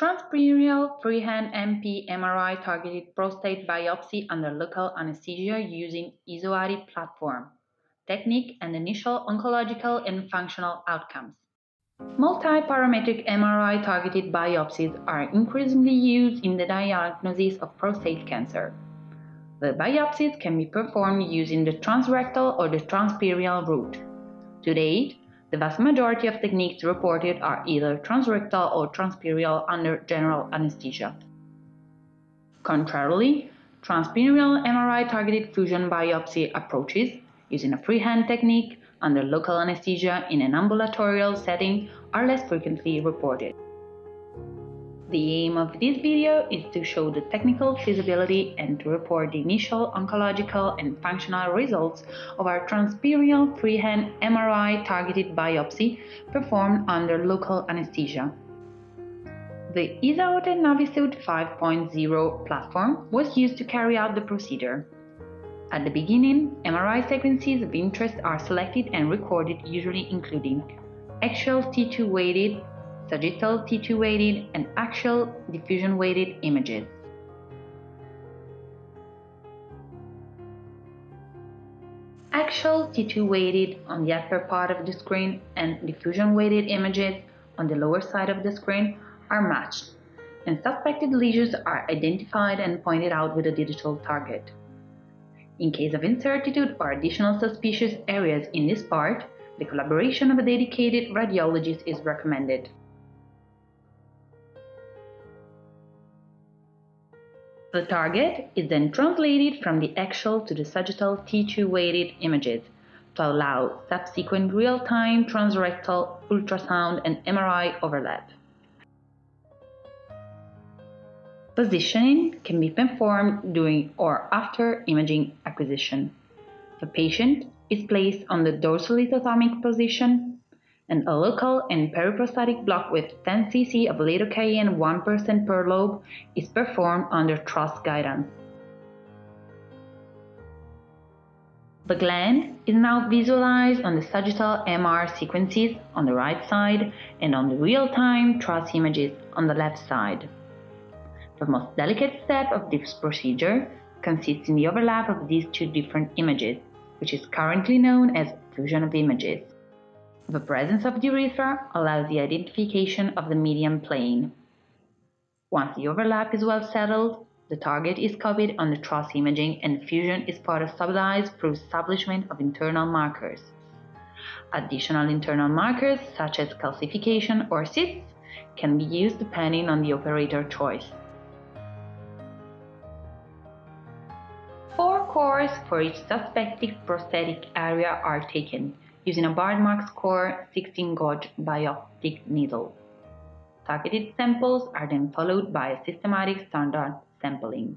Transperineal freehand mpMRI targeted prostate biopsy under local anesthesia using ESAOTE platform, technique and initial oncological and functional outcomes. Multi-parametric MRI targeted biopsies are increasingly used in the diagnosis of prostate cancer. The biopsies can be performed using the transrectal or the transperineal route. To date, the vast majority of techniques reported are either transrectal or transperineal under general anesthesia. Contrarily, transperineal MRI targeted fusion biopsy approaches using a freehand technique under local anesthesia in an ambulatorial setting are less frequently reported. The aim of this video is to show the technical feasibility and to report the initial oncological and functional results of our transperineal freehand MRI targeted biopsy performed under local anesthesia. The ESAOTE Navisote 5.0 platform was used to carry out the procedure. At the beginning, MRI sequences of interest are selected and recorded, usually including axial T2 weighted, sagittal T2 weighted, and axial diffusion weighted images. Axial T2 weighted on the upper part of the screen and diffusion weighted images on the lower side of the screen are matched, and suspected lesions are identified and pointed out with a digital target. In case of incertitude or additional suspicious areas in this part, the collaboration of a dedicated radiologist is recommended. The target is then translated from the axial to the sagittal T2 weighted images to allow subsequent real-time transrectal ultrasound and MRI overlap. Positioning can be performed during or after imaging acquisition. The patient is placed on the dorsolithotomic position, and a local and periprostatic block with 10 cc of lidocaine 1% per lobe is performed under truss guidance. The gland is now visualized on the sagittal MR sequences on the right side and on the real-time truss images on the left side. The most delicate step of this procedure consists in the overlap of these two different images, which is currently known as fusion of images. The presence of the urethra allows the identification of the median plane. Once the overlap is well settled, the target is copied on the truss imaging and fusion is further stabilized through establishment of internal markers. Additional internal markers, such as calcification or cysts, can be used depending on the operator choice. 4 cores for each suspected prostatic area are taken, using a Bardmark core 16-gauge bioptic needle. Targeted samples are then followed by a systematic standard sampling.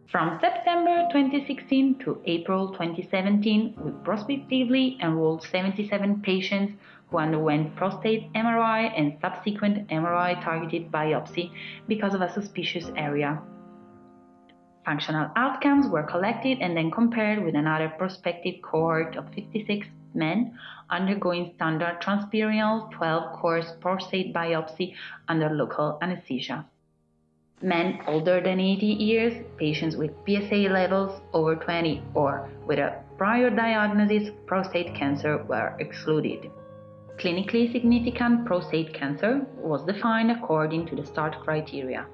From September 2016 to April 2017, we prospectively enrolled 77 patients who underwent prostate MRI and subsequent MRI targeted biopsy because of a suspicious area. Functional outcomes were collected and then compared with another prospective cohort of 56 men undergoing standard transperineal 12-course prostate biopsy under local anesthesia. Men older than 80 years, patients with PSA levels over 20 or with a prior diagnosis of prostate cancer were excluded. Clinically significant prostate cancer was defined according to the START criteria.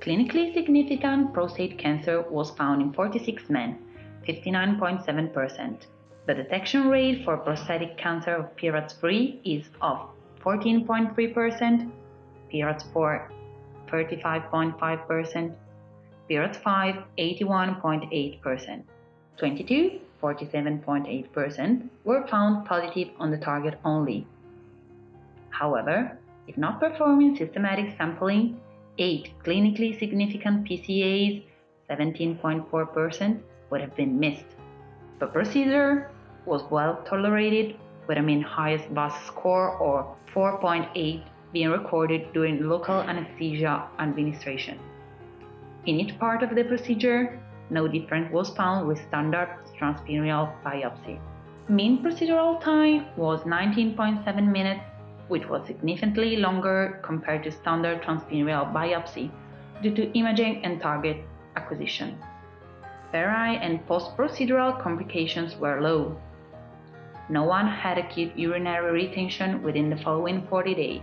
Clinically significant prostate cancer was found in 46 men, 59.7%. The detection rate for prostatic cancer of PRAS3 is of 14.3%, PRAS4 35.5%, PRAS5 81.8%. 22, 47.8% were found positive on the target only. However, if not performing systematic sampling, 8 clinically significant PCAs, 17.4%, would have been missed. The procedure was well tolerated, with a mean highest BUS score or 4.8 being recorded during local anesthesia administration. In each part of the procedure, no difference was found with standard transperineal biopsy. Mean procedural time was 19.7 minutes, which was significantly longer compared to standard transperineal biopsy due to imaging and target acquisition. Peri and post-procedural complications were low. No one had acute urinary retention within the following 40 days.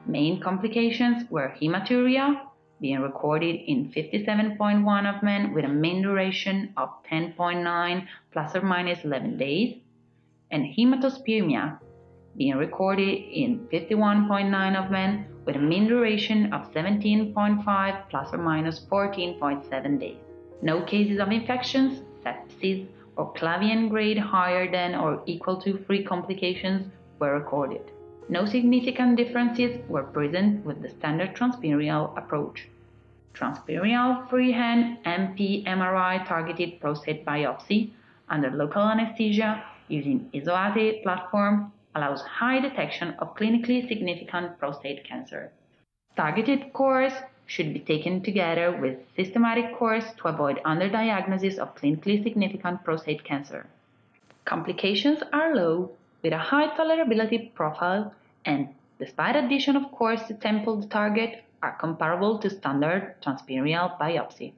Main complications were hematuria, being recorded in 57.1% of men with a mean duration of 10.9 plus or minus 11 days, and hematospermia, being recorded in 51.9% of men with a mean duration of 17.5 plus or minus 14.7 days. No cases of infections, sepsis, or Clavian grade higher than or equal to 3 complications were recorded. No significant differences were present with the standard transperineal approach. Transperineal freehand mpMRI targeted prostate biopsy under local anesthesia using ESAOTE platform allows high detection of clinically significant prostate cancer. Targeted course should be taken together with systematic course to avoid underdiagnosis of clinically significant prostate cancer. Complications are low with a high tolerability profile and, despite addition of course to sample the target, are comparable to standard transperineal biopsy.